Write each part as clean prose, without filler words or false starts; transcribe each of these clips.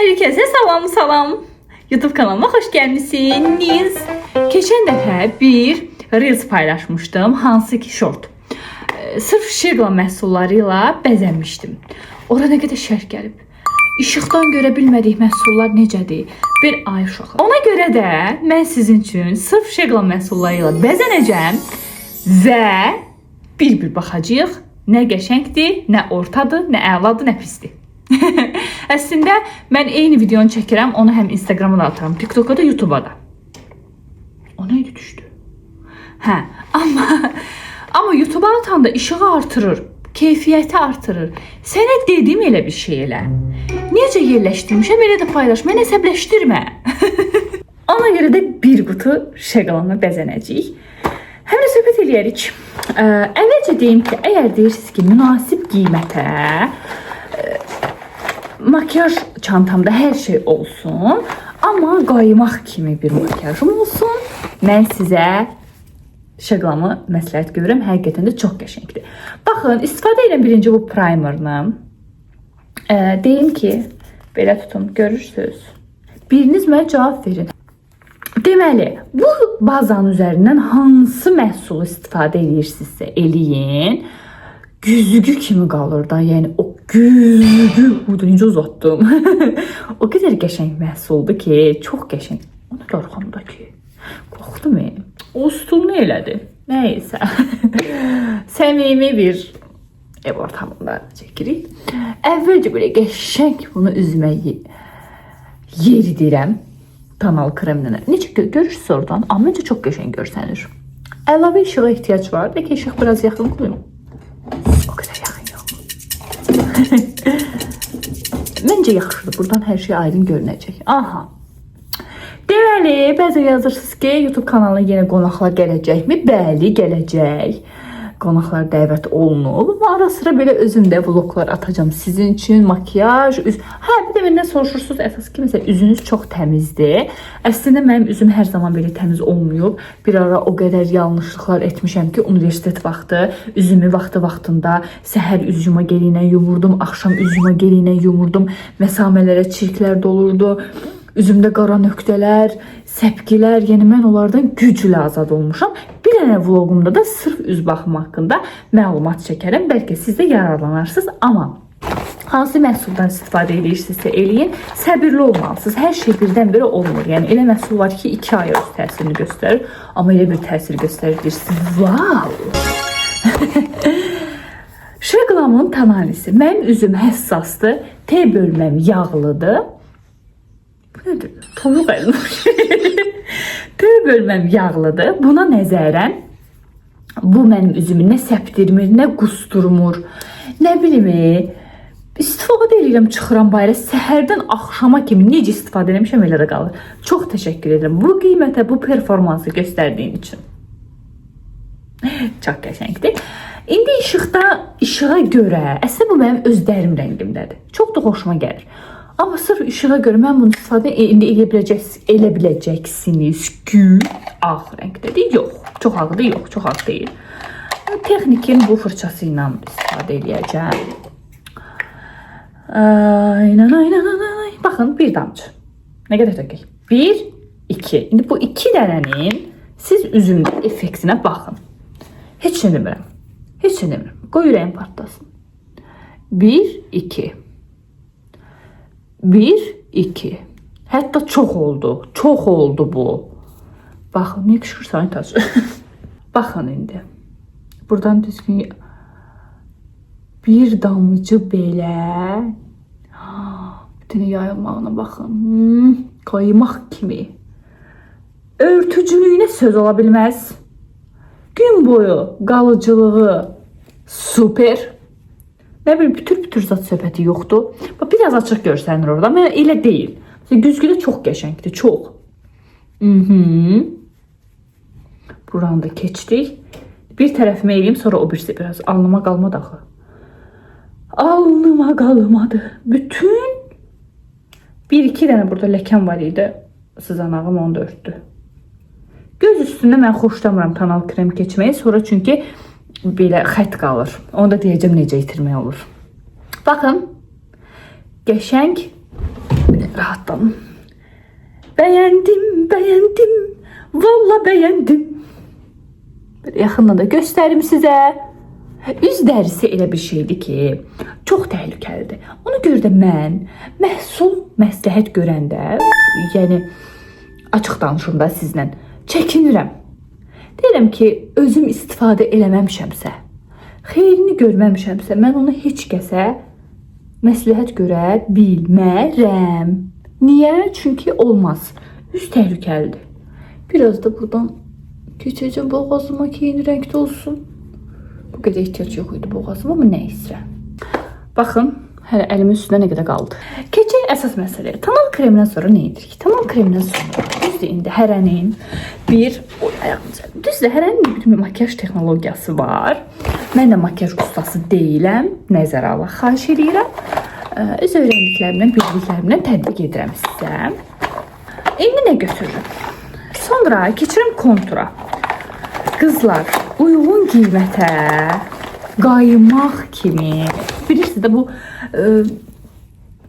Herkese salam. YouTube kanalıma hoş gelmişsiniz. Geçen dəfə bir Reels paylaşmışdım. Hansı ki short. Sırf şirla məhsulları ilə bəzənmişdim. Ora nə qədər şərh gəlib. İşıqdan görə bilmədik məhsullar necədir? Bir ay uşaqlar. Ona görə də mən sizin üçün sırf şirla məhsulları ilə bəzənəcəm və bir baxacağıq. Nə qəşəngdir, nə ortadır, nə əladır, nə pisdir. Əslində mən eyni videonu çəkirəm, onu həm Instagrama da atıram, TikTok'a da, YouTube'a da. O neydi düşdü? Hə, amma YouTube'a atanda işığı artırır, keyfiyyəti artırır. Sənə dedim elə bir şey elə. Necə yerləşdirmişəm, elə də paylaş, mənə əsəbləşdirmə. Ona görə də bir qutu şokoladla bəzənəcəyik. Həm də söhbət eləyərik. Əvvəlcə deyim ki, əgər deyirsiniz ki, münasib qiymətə makyaj çantamda hər şey olsun, amma qaymaq kimi bir makyajım olsun, mən sizə şokoladımı məsləhət görürəm. Həqiqətən də çox qəşəngdir. Baxın, istifadə edən birinci bu primerını. Deyim ki, belə tutun, görürsünüz. Biriniz mənə cavab verin. Deməli, bu bazanın üzərindən hansı məhsulu istifadə edirsinizsə eləyin, güzgü kimi qalır da, yəni o güzgü, necə uzatdım. O qədər qəşəng məhsuldur ki, çox qəşəng. Ona qorxamda ki, qorxdum. O stul nə elədi? Nəysə. Səmimi bir ev ortamında çəkirik. Əvvəlcə belə qəşəng bunu üzümə yeridirəm. Tonal kremlə. Necə görürsünüz oradan? Amma məncə çox qəşəng görsənir. Əlavə işığa ehtiyac var. Bəlkə işıq biraz yaxın qoyum. O qədər yaxın yox. Məncə yaxşıdır. Buradan hər şey aydın görünəcək. Aha. Deməli, bəzən yazırsınız ki, YouTube kanalına yenə qonaqlar gələcəkmi? Bəli, gələcək. Qonaqlar dəvət olunub. Ara sıra belə özüm də vloglar atacağım sizin üçün. Makyaj, Hə, bir də məndən soruşursunuz əsas ki, məsələn, üzünüz çox təmizdir. Əslində mənim üzüm hər zaman belə təmiz olmayıb. Bir ara o qədər yanlışlıqlar etmişəm ki, universitet vaxtı üzümü vaxtında səhər üz yuma geli ilə yumurdum, axşam üz yuma geli ilə yumurdum. Məsamələrə çirklər dolurdu. Üzümdə qara nöqtələr, səpkilər, yəni mən onlardan güclə azad olmuşam. Bir dənə vlogumda da sırf üz baxımı haqqında məlumat çəkərəm. Bəlkə siz də yararlanarsınız, amma hansı məhsuldan istifadə edirsinizsə eləyin, səbirli olmalısınız. Hər şey birdən-birə olmur. Yəni elə məhsul var ki, 2 ay öz təsirini göstərir, amma elə bir təsir göstərirsiniz. Wow! Şokoladımın tanalisi. Mənim üzüm həssasdır, T bölməm yağlıdır. Bu nədir? Toyuq əlmiş. T bölməm yağlıdır. Buna nəzərən bu mənim üzümü nə səpdirmir, nə qusturmur. Nə bilim, istifadə edirəm, çıxıram bayra. Səhərdən axşama kimi necə istifadə eləmişəm elə də qalır. Çox təşəkkür edirəm bu qiymətə, bu performansı göstərdiyin üçün. Çox qəşəngdir. İndi işığa görə, əslində bu mənim öz dərim rəngimdədir. Çox da xoşuma gəlir. Amma sırf işığa görə mən bunu istifadə elə biləcəksiniz ki, ağ rəngdədir. Yox, çox ağdır, yox, çox ağ deyil. Texnikin bu fırçası ilə istifadə edəcəm. Baxın, bir damcı. Nə qədər tökək? 1, 2. İndi bu 2 dənənin siz üzümdə effektinə baxın. Heç nə demirəm. Heç nə demirəm. Qoy ürəyim partlasın. 1, 2. 1, 2. Hətta çox oldu. Çox oldu bu. Baxın, niyə qışqırsan taç? Baxın indi. Buradan düzgün bir damcı belə. Bütün yayılmağına baxın. Qaymaq kimi. Örtücülüyünə söz ola bilməz. Gün boyu qalıcılığı super. Nə bilim, pütür zat söhbəti yoxdur. Biraz açıq görsənir orada. Mən elə deyil. Güzgü də çox qəşəngdir, çox. Buranı da keçdik. Bir tərəfimə eləyim, sonra o birisi biraz. Alnıma qalmadı axı. Alnıma qalmadı. Bütün 1-2 dənə burada ləkəm var idi. Sızanağım onu da örtdü. Göz üstündə mən xoşlamıram tonal krem keçməyi. Sonra çünki belə xət qalır. Onu da deyəcəm necə itirmək olur. Baxın. Qəşəng rahatlanım. Beğendim. Valla beğendim. Böyle yaxından da göstərim sizə. Üz dərisi elə bir şeydir ki, çox təhlükəlidir. Ona görə də mən məhsul məsləhət görəndə, yəni açıq danışım da sizlə, çəkinirəm. Deyirəm ki, özüm istifadə eləməmişəmsə, xeyrini görməmişəmsə, mən onu heç kəsə məsləhət görə bilmərəm. Niyə? Çünki olmaz. Üz təhlükəlidir. Biraz da buradan keçəcəm boğazıma ki, yeni rəngdə olsun. Bu qədər ehtiyac yox idi boğazıma, amma nə istəyirəm. Baxın, hələ əlimin üstündə nə qədər qaldı. Keçək əsas məsələyə. Tonal kremindən sonra nə edirik? Tonal kremindən sonra düzdür, indi hərənin hərənin bir makyaj texnologiyası var. Mən də makyaj ustası deyiləm. Nəzərə alaq, xahiş edirəm. Öz öyrəndiklərimdən, bildiklərimdən tətbiq edirəm sizə. İndi nə götürürəm? Sonra keçirəm kontura. Qızlar, uyğun qiymətə qaymaq kimi, bilirsiniz də bu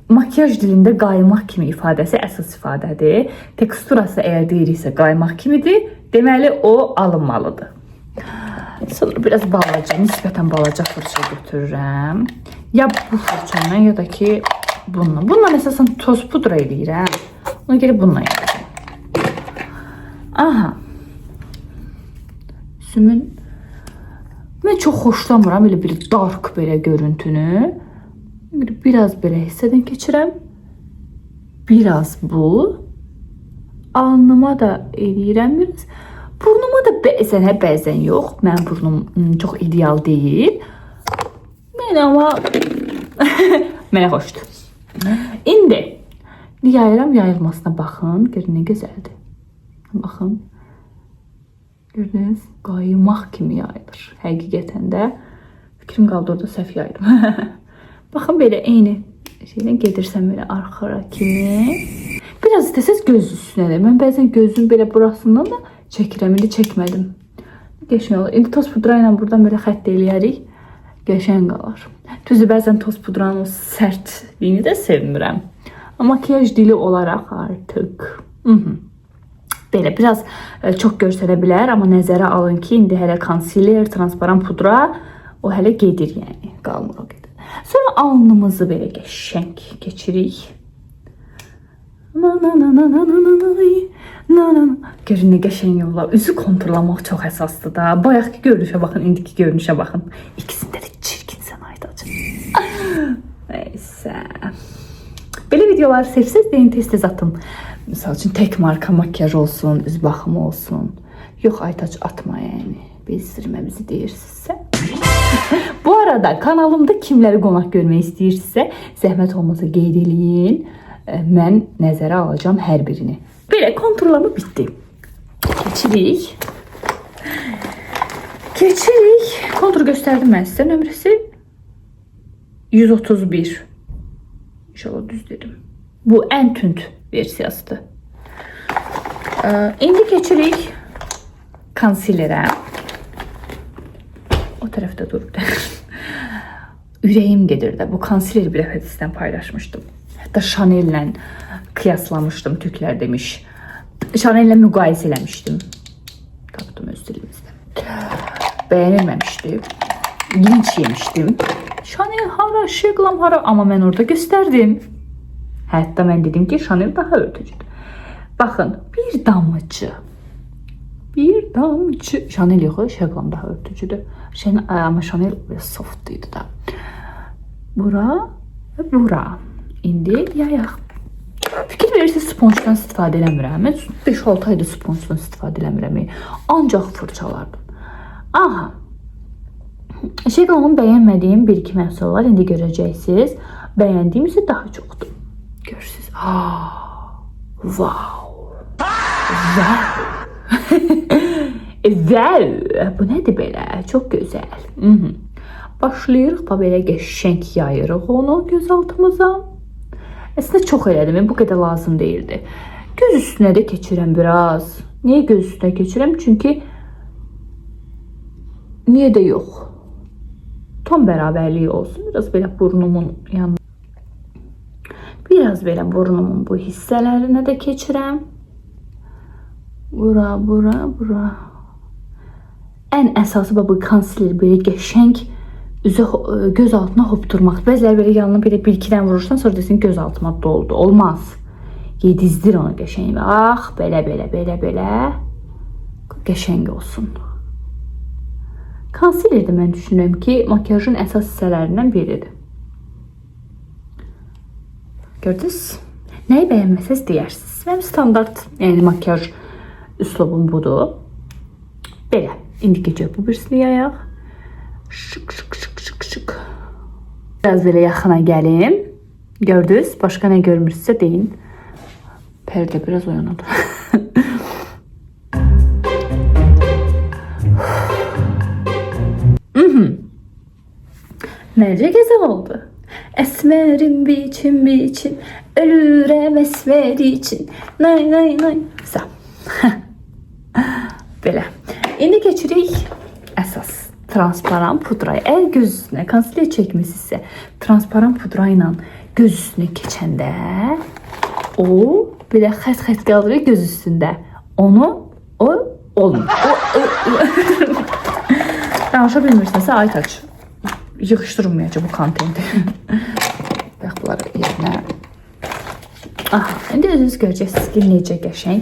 makyaj dilində qaymaq kimi ifadəsi əsas ifadədir. Teksturası əgər deyiriksə qaymaq kimidir, deməli o alınmalıdır. Sonra biraz balaca, nisbətən balaca fırça götürürəm. Ya bu fırçayla ya da ki bununla. Bununla əsasən toz pudra eləyirəm. Ona görə bununla eləyirəm. Aha. Üzümün mən çox xoşlamıram elə bir dark belə görüntünü. Biraz belə hissədən keçirəm. Biraz bu. Alnıma da eləyirəm biraz. Burnuma da bəzən yox. Mənim burnum çox ideal deyil. Amma mənə xoşdur. İndi yayıram, yayılmasına baxın. Görün nə gözəldir. Baxın. Gördünüz, qaymaq kimi yayılır. Həqiqətən də fikrim qaldı orada səhv yaydım. Baxın belə eyni şeylə gedirsəm belə arxara kimi. Biraz istəsəz göz üstünə də. Mən bəzən gözün belə burasından da çəkirəm. İndi çəkmədim. Qəşəng olur. İndi toz pudra ilə buradan belə xətt eləyərik. Qəşəng qalır. Düzdür, bəzən toz pudranın o sərtliyini də sevmirəm. Makyaj dili olaraq artıq. Belə biraz çox görsələ bilər, amma nəzərə alın ki, indi hələ konsiler, transparan pudra o hələ gedir, yəni qalmır o qədər. Sonra alnımızı belə qəşəng keçirik. Görün nə qəşəng yollar. Üzü konturlamaq çox əsasdır da. Bayaqki görünüşə baxın, indiki görünüşə baxın. İkisində də çirkinsən Aydacığım. Neysə. Belə videoları sevsəz deyin, tez-tez atın. Misal üçün tək marka makyaj olsun, üz baxımı olsun. Yox Aytaç atma yəni. Bezdirməmizi deyirsinizsə. Bu arada kanalımda kimləri qonaq görmək istəyirsinizsə, zəhmət olmasa qeyd eləyin. Mən nəzərə alacağım hər birini. Belə konturlama bitdi. Keçirik. Kontur göstərdim mən sizə. Nömrəsi 131. İnşallah düz dedim. Bu ən tünd versiyasıdır. İndi keçirik konsilerə. O tərəfdə durdu. Ürəyim gedir də. Bu konsileri bir dəfə sizdən paylaşmışdım. Hətta Chanel-lə kıyaslamışdım, Türklər demiş. Chanel-lə müqayisə eləmişdim. Tapdım öz dilimizdə. Bəyənilməmişdi. Linç yemişdim. Chanel hara, Şeglam hara, amma mən orada göstərdim. Hətta mən dedim ki, Chanel daha örtücüdür. Baxın, bir damcı. Chanel yox, Şeglam daha örtücüdür. Amma Chanel biraz soft idi da. Bura və bura. İndi yayaq. Fikir verirsiniz, sponjdan istifadə eləmirəm. Mən 5-6 ayda sponjdan istifadə eləmirəm. Ancaq fırçalardan. Aha. Şeglamın bəyənmədiyim 1-2 məhsul var. İndi görəcəksiniz. Bəyəndiyim isə daha çoxdur. Görürsünüz. Wow. Bu nədir belə? Çox gözəl. Başlayırıq, belə qəşəng yayırıq onu göz altımıza. Əslində çox elədim, bu qədər lazım deyildi. Göz üstünə də keçirəm biraz. Niyə göz üstünə keçirəm? Çünki niyə də yox? Tam bərabərliyi olsun. Biraz belə burnumun yanına. Biraz belə burnumun bu hissələrinə də keçirəm. Bura, bura, bura. Ən əsası bu konsiler belə qəşəng üzə göz altına hopturmaq. Bəziləri belə yanına belə bir-ikidən vurursan, sonra desin göz altıma doldu. Olmaz. Yedizdir onu qəşəng. Bax, belə, belə, belə, belə. Qəşəng olsun. Konsiler də mən düşünürəm ki, makyajın əsas hissələrindən biridir. Gördünüz? Nəyi bəyənməsəz deyərsiniz. Mənim standart, yəni makyaj üslubum budur. Belə. İndi keçək bu birisini yayaq. Şık, şık, şık, şık, şık. Biraz belə yaxına gəlim. Gördünüz? Başqa nə görmüşsünüzsə deyin. Pərdə biraz oynadı. Necə gözəl oldu. Esmerim biçim biçim, ölürəm esmer için. Nay nay nay. Sağ. Belə. İndi keçirik əsas transparan pudraya. Əgər göz üstünə konsiler çəkmisinizsə, transparan pudra ilə göz üstünə keçəndə o belə xət-xət qalır göz üstündə. Onu olmur. Danışa bilmirsinizsə Aytaç yığışdırılmayacaq bu kontenti. Bax bunları yerinə. Aha, indi özünüz görəcəksiniz ki, necə qəşəng.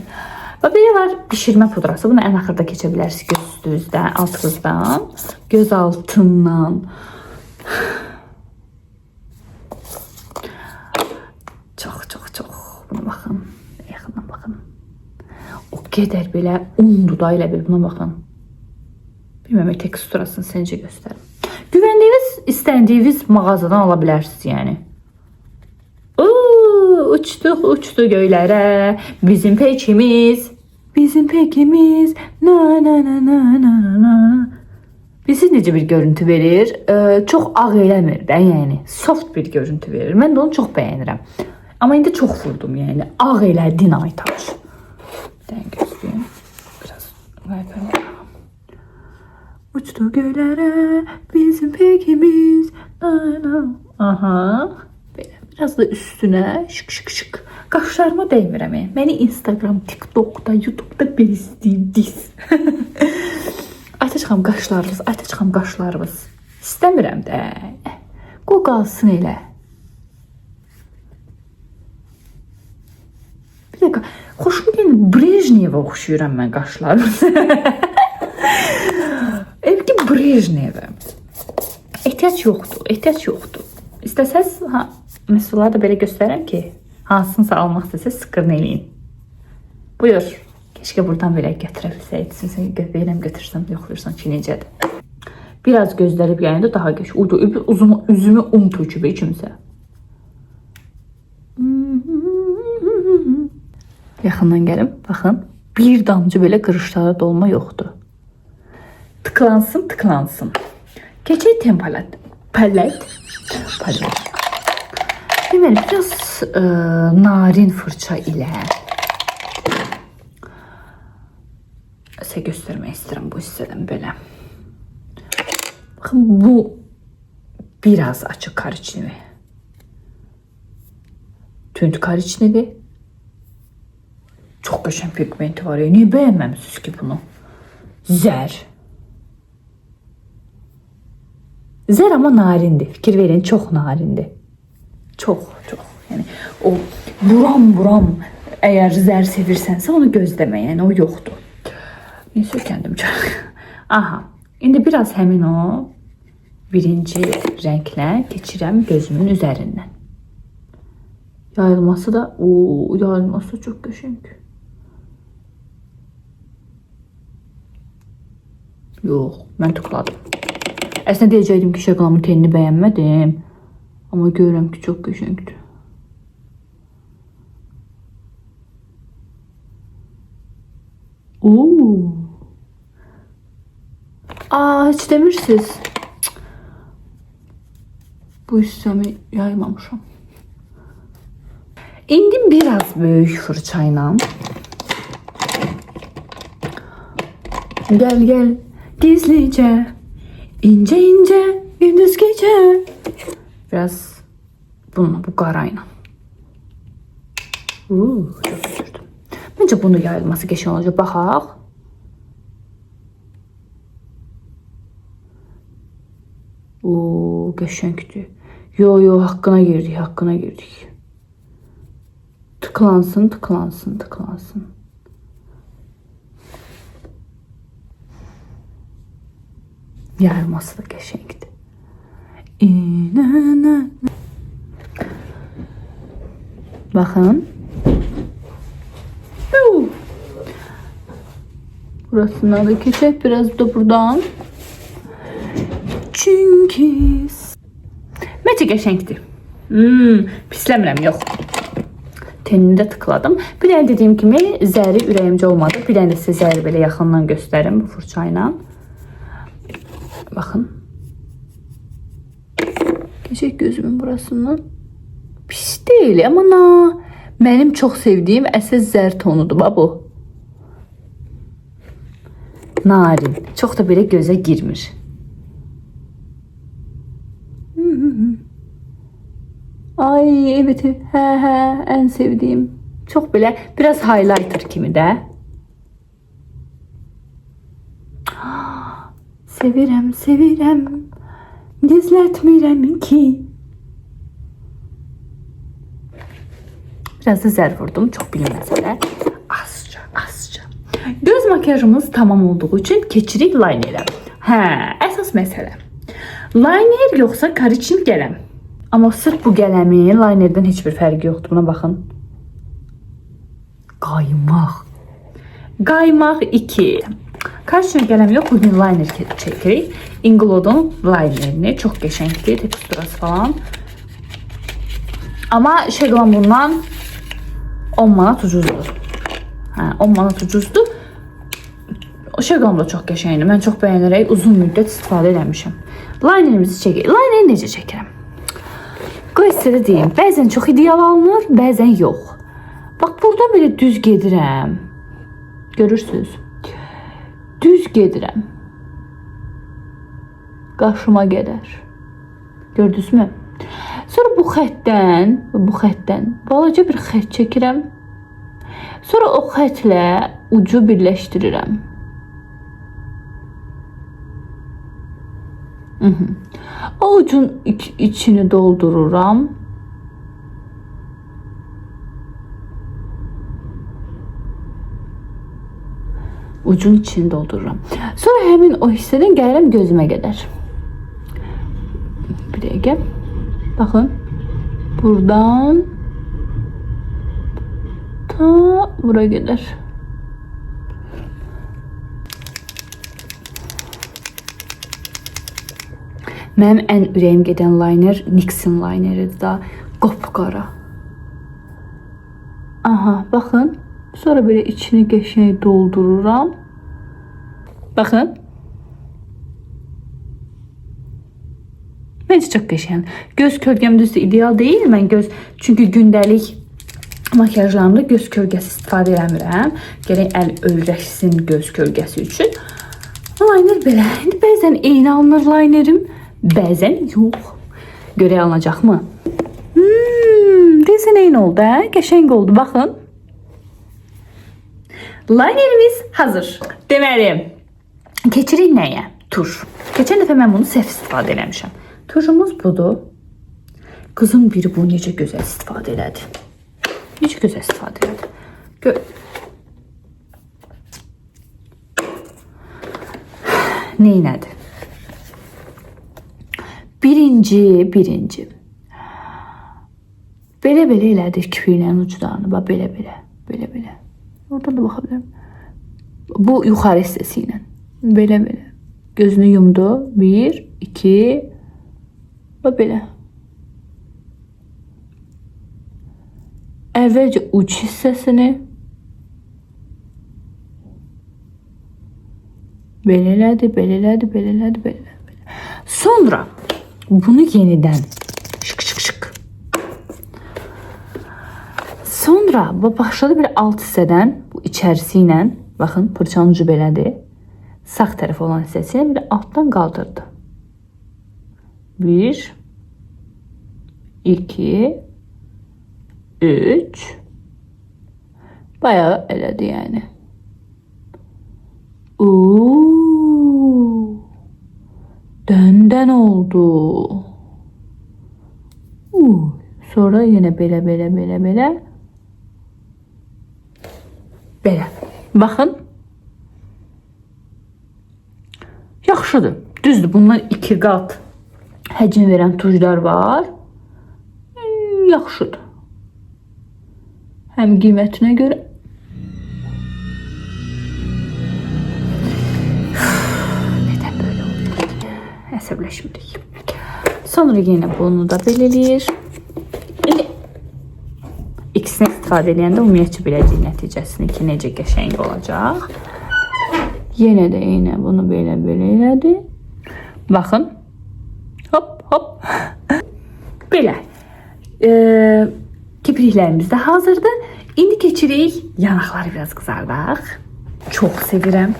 Və belə var pişirmə pudrası. Bunu ən axırda keçə bilərsiniz göz üstünüzdən, altınızdan, göz altından. Çox, çox, çox. Buna baxın. Yaxından baxın. O qədər belə undur da elə bir buna baxın. Bilməm, teksturasını səncə göstərim. Güvəndiyiniz, istədiyiniz mağazadan ala bilərsiniz yəni. Uçdu göylərə bizim pekimiz. Bizim pekimiz. Na na na na na na. Bizi necə bir görüntü verir? Çox ağ eləmir də yəni. Soft bir görüntü verir. Mən də onu çox bəyənirəm. Amma indi çox vurdum yəni. Ağ elədin Aytaç. Dən gözləyim. Biraz qaypayım. Uçdu göylərə bizim pekimiz. Na na. Aha. Biraz da üstüne şık şık şık. Qaşlarıma dəymirəm. Məni Instagram, TikTok'da, YouTube'da bir istəyir diz. Aytaç xanım qaşlarınız, Aytaç xanım qaşlarınız. İstəmirəm də. Qoy qalsın elə. Bir dəqiqə. Xoşum gəlir. Brejnevə oxşuyuram mən qaşlarımız. Evki Brejnevə. Ehtiyac yoxdur. Ehtiyac yoxdur. İstəsəz, məsəlləri da belə göstərəm ki, hansınsa almaq istəsəz sıqırını eləyin. Buyur. Keşke buradan belə gətirə bilsəydiniz. Verəm götürsəm, yoxlayırsan ki, necədir. Biraz gözlərib yayında daha geç. Üzümü töküb kimsə. Yaxından gəlim. Baxın. Bir damcı belə qırışlara dolma yoxdur. Tıklansın, tıklansın. Keçək tempalat. Palet. Deməli, biraz narin fırça ilə sizə göstərmək istəyirəm bu hissədən belə. Baxın, bu biraz açıq kariçnivi. Tünd kariçnivi. Çox qəşəng pigmenti var ya. Niyə bəyənməmisiniz ki bunu? Zər. Zər ama narindir. Fikir verin, çok narindir. Çok. Yani o buram eğer zər sevirsənsə onu gözləmə. Yəni o yoxdur. Neyse kendimce. Aha. İndi biraz həmin o birinci renklə keçirəm gözümün üzərindən. Yayılması da yayılması da çok qəşəng. Yox, mən tıkladım. Əslində deyəcəkdim ki, şaqlamın tenini bəyənmədim. Amma görürəm ki, çox qəşəngdir. Heç demirsiniz. Bu hissəmi yaymamışam. İndi biraz böyük fırçayla. Gel gizlice, ince gündüz gece. Biraz bununla, bu qarayla. Çok götürdüm. Bence bunu yayılması geçen olacak. Baxaq. Qəşəngdir. Yo, haqqına girdik. Tıklansın. Yayılması da qəşəngdir. Baxın. Burasından da keçək. Biraz da buradan. Çünkü Məncə qəşəngdir. Pisləmirəm, yox. Tenini də tıkladım. Bir dənə dediyim kimi zəri ürəyimcə olmadı. Bir dənə də sizə zəri belə yaxından göstərim bu fırça ilə. Baxın. Keçək gözümün burasından. Pis deyil, amma mənim çox sevdiyim əsas zər tonudur bu. Narin. Çox da belə gözə girmir. Ay evet, en sevdiğim. Çok böyle biraz highlighter kimi de. Sevirəm. Gizlətmirəm ki. Biraz da zər vurdum. Çok bilinmez öyle. Azca. Göz makyajımız tamam olduğu için keçirik linerə. Əsas məsələ. Liner yoxsa kariçin qələm. Amma sırf bu qələmin linerdən heç bir fərqi yoxdur. Buna baxın. Qaymaq 2. Kariçin qələm yox. Bugün liner çəkirik. Inglode'un linerini. Çox qəşəngdir. Teksturası falan. Amma Şeglamurdan 10 manat ucuzdur. 10 manat ucuzdur. O Şeglam da çox qəşəngdir. Mən çox bəyənərək uzun müddət istifadə eləmişəm. Linerimizi çəkək. Lineri necə çəkirəm? Qoy sizə də deyim. Bəzən çox ideal alınır, bəzən yox. Bax, burada belə düz gedirəm. Görürsünüz? Düz gedirəm. Qaşıma qədər. Gördünüz mü? Sonra bu xəttdən balaca bir xətt çəkirəm. Sonra o xəttlə ucu birləşdirirəm. Avucun içini doldururam. Ucun içini doldururam. Sonra həmin o hissədən gəlirəm gözümə qədər. Bir dəqiqə. Baxın. Buradan ta buraya qədər. Mənim ən ürəyim gedən liner NYX'in lineridir da. Qopqara. Aha, baxın. Sonra belə içini qəşəng doldururam. Baxın. Məncə çox qəşəng. Göz kölgəm düzdür, ideal deyil. Mən çünki gündəlik makyajlarımda göz kölgəsi istifadə eləmirəm. Gərək əl öyrəşsin göz kölgəsi üçün. Liner belə. İndi bəzən eyni alınır linerim. Bəzən yox. Görək alınacaq mı? Deyəsən eyni oldu, qəşəng oldu, baxın. Linerimiz hazır. Deməli, keçirik nəyə? Tuş. Keçən dəfə mən bunu səhv istifadə eləmişəm. Tuşumuz budur. Qızın biri bunu necə gözəl istifadə elədi. Necə gözəl istifadə elədi. Neynədir? Birinci. Belə elədik kirpiklərin uclarını. Bax, belə. Oradan da baxa bilərəm. Bu yuxarı hissəsi ilə. Belə. Gözünü yumdu. 1, 2. Bax, belə. Əvvəlcə uç hissəsini. Belə elədi. Sonra bunu yenidən şık. Sonra başladı bir alt hissədən bu içərisi ilə, baxın, fırçanın ucu belədir. Sağ tərəf olan hissəsini bir altdan qaldırdı. 1, 2, 3, Bayağı elədi yani. Oo. Dönden oldu. Sonra yine belə. Belə. Baxın. Yaxşıdır. Düzdür. Bunlar 2 qat həcm verən tujlar var. Yaxşıdır. Həm qiymətinə görə. Nədən böyle oldu? Əsəbləşmirik. Sonra yine bunu da belirləyir. İkisini istifadə edəndə ümumiyyətcə biləcək nəticəsini ki, necə qəşəng olacaq. Yenə də bunu belə elədi. Baxın. Hop. Belə. Kipriklərimiz də hazırdır. İndi keçirik yanaqları biraz qızardaq. Çox sevirəm.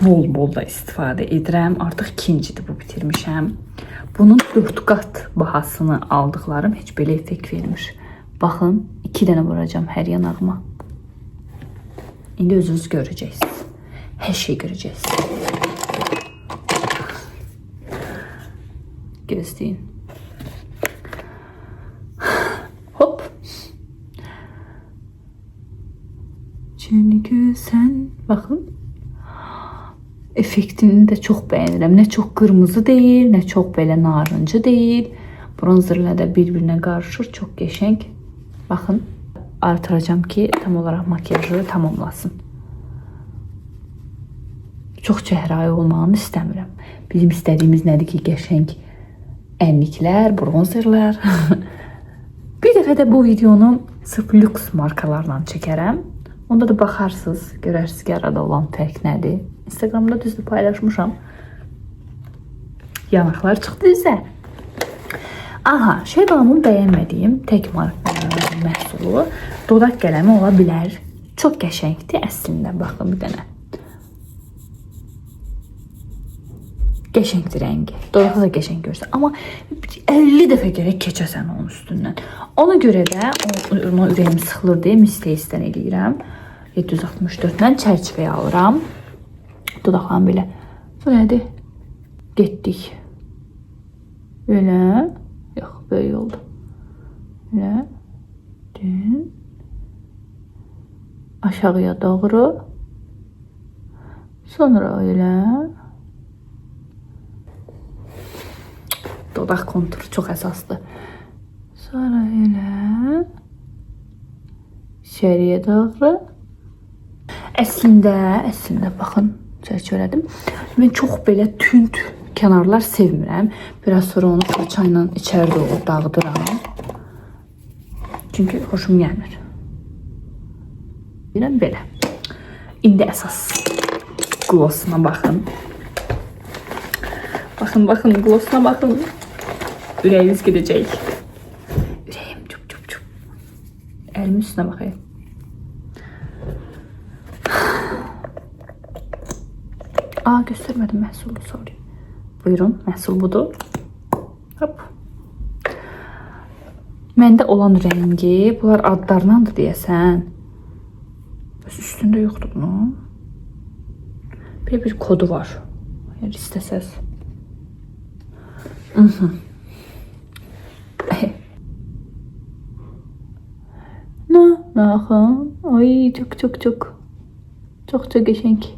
Bol da istifadə edirəm. Artıq ikincidir bu bitirmişəm. Bunun 4 qat bahasını aldıqlarım heç belə effekt vermir. Baxın, 2 dənə vuracağım hər yanağıma. İndi özünüz görəcəksiniz. Hər şey görəcəksiniz. Gözləyin. Hop. Çünkü sen bakın effektini de çok bəyənirəm. Nə çox qırmızı deyil, nə çox belə narıncı deyil. Bronzerlə də bir-birinə qarışır. Çox qəşəng. Baxın, artıracağım ki tam olarak makyajı tamamlasın. Çox çəhrayı olmağını istəmirəm. Bizim istədiyimiz nədir ki, qəşəng ənliklər, bronzerlər. Bir dəfə də bu videonu sırf lüks markalarla çəkərəm. Onda da baxarsınız, görərsiniz ki, arada olan fərq nədir. Instagramda düzdür paylaşmışam. Yanaqlar çıxdı üzə. Aha, Şeybalanın bəyənmədiyim tək məhsulu dodaq qələmi ola bilər. Çox qəşəngdir əslində. Baxın bir dənə. Qəşəngdir rəngi. Dodağı da qəşəng görsə. Amma 50 dəfə gərək keçəsən onun üstündən. Ona görə də ona ürəyim sıxılır deyə Miss-Taste'dən eləyirəm. 764-dən çərçivəyə alıram. Dodaqlarım belə. Bu nədir? Getdik. Belə. Yox, böyle oldu. Belə. Dün. Aşağıya doğru. Sonra öyle. Dodaq konturu çox əsaslı. Sonra elə içəriyə doğru. Əslində baxın, çərçivələdim. Mən çox belə tünd kənarlar sevmirəm. Biraz sonra onu fırçayla içəri doğru dağıdıram. Çünki xoşum gəlmir. Biləm belə. İndi əsas glossuna baxın. Baxın, glossuna baxın. Ürəyiniz gedəcək. Ürəyim çup. Əlimin üstünə baxayım. Göstərmədim məhsulu, sorry. Buyurun, məhsul budur. Hop. Məndə olan rəngi, bunlar adlarındandır deyəsən. Üstündə yoxdur bunun. Bir kodu var. Eğer istəsəz. Baxın. Ay, çox qəşəng.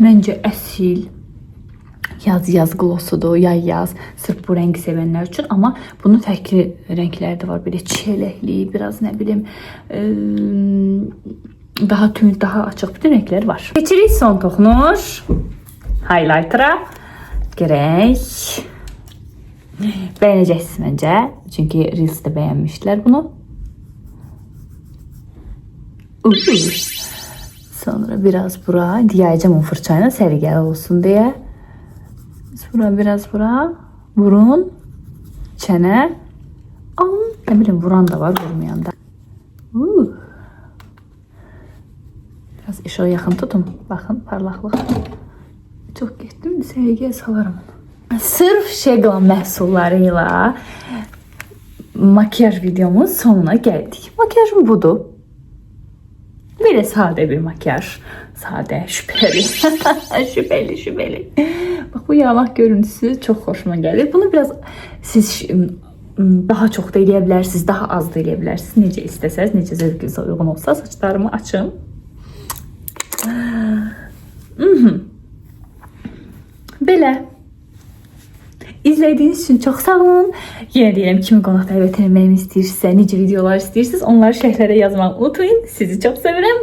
Məncə əsil yaz glossudur, yaz. Sırf bu rəngi sevənlər üçün. Amma bunun fərqli rəngləri də var. Belə çiyələkli, biraz nə bilim daha tünd, daha açıq bütün rənglər var. Keçirik son toxunuş. Highlighter'a. Gərək. Bəyənəcəksiniz məncə. Çünki Reels'də bəyənmişdilər bunu. Sonra biraz bura. Yayacağım o fırçayla sərgəli olsun diye. Biraz bura. Burun. Çene. Ne bileyim vuran da var, vurmayan da. Biraz ışığı yaxın tutun. Bakın parlaqlıq. Çox getdim, səhiyyə salaram onu. Sırf Şeglan məhsullarıyla makyaj videomuz sonuna gəldik. Makyajım budur. Belə sadə bir makyaj. Sadə, şübhəli. şübhəli. Bax, bu yağmaq görüntüsü çox xoşuma gəlir. Bunu biraz siz daha çox da eləyə bilərsiniz, daha az da eləyə bilərsiniz. Necə istəsəz, necə zövqünüzə uyğun olsa. Saçlarımı açım. Belə. İzlədiyiniz üçün çox sağ olun. Yenə deyirəm, kimi qonaq dəvət etməyimi istəyirsinizsə, necə videolar istəyirsiniz, onları şərhlərə yazmağı unutmayın. Sizi çox sevirəm.